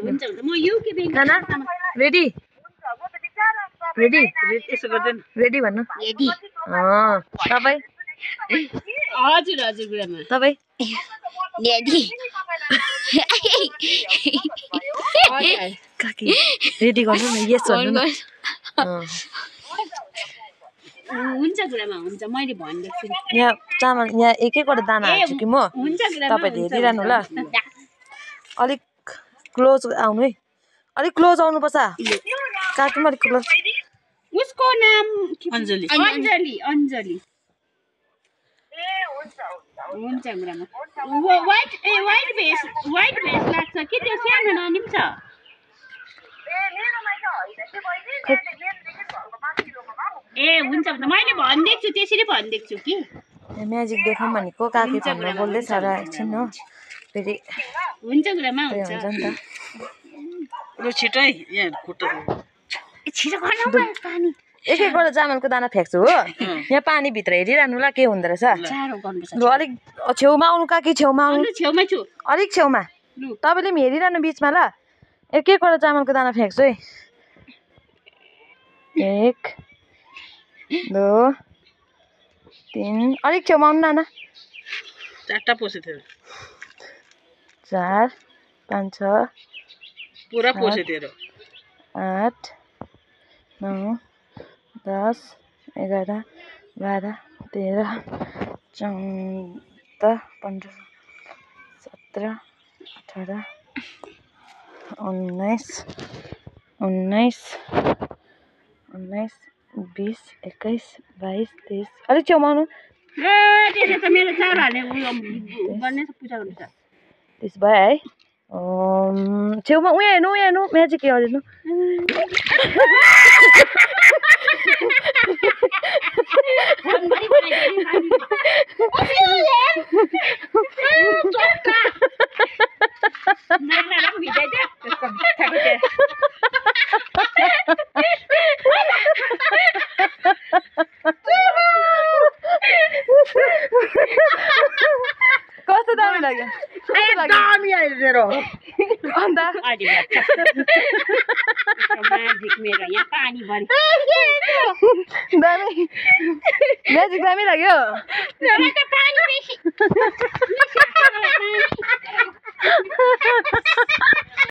हुन्छ म UK bank नाना ready ready यसो गर्दैन रेडी भन्नु रेडी तपाईँ हजुर हजुर गुरुमा तपाईँ रेडी काकी रेडी गर्नु न यस भन्नु न हुन्छ गुरुमा हुन्छ मैले भनिदिएको छु यहाँ चामल यहाँ एक एकवटा दाना हाल्छु कि म हुन्छ गुरुमा तपाईँले हेरिरहनु ल अलिक क्लोज आउनु है अलिक क्लोज आउनुपर्छ काकी अलिक क्लोज उसको नाम अञ्जली अञ्जली अञ्जली हुन्छ गुरुमा व्हाइट भेस्ट लाग्छ कि त्यो सानो नानी पनि छ ए हुन्छ मैले भनिदिएको छु त्यसरी भनिदिएको छु कि म्याजिक देखाउँ भनेको काकी फोनमा बोल्दैछ र एकछिन हो फेरि हुन्छ गुरुमा हुन्छ हुन्छ नि त ल छिटो है यहाँ खुट्टा छिटो गर्नु पानी एक एकवटा चामलको दाना फ्याँक्छु हो यहाँ पानीभित्र हेरिरहनु ल के हुँदो रहेछ लु अलिक छेउमा आउनु काकी छेउमा आउनु छेउमा छु अलिक छेउमा तपाईँले पनि हेरिरहनु बिचमा ल एक एकवटा चामलको दाना फ्याँक्छु है 1 2 3 अलिक छेउमा आउनु नाना चारटा पोसे थियो 4 5 6 पुरा पोसे थियो 8 9 10 11 12 13 14 15 17 18 19 20 21 22 अलिक छेउमा आउनु त्यसो त मेरो चारहरूले उयो गर्ने पूजा गर्नु छ त्यस भयो है छेउमा उयो हेर्नु म्याजिक हेर्नु कस्तो दामी लाग्यो दामी आइदिएर अन्त मेरो यहाँ पानी भरि दामी म्याजिक दामी लाग्यो पानी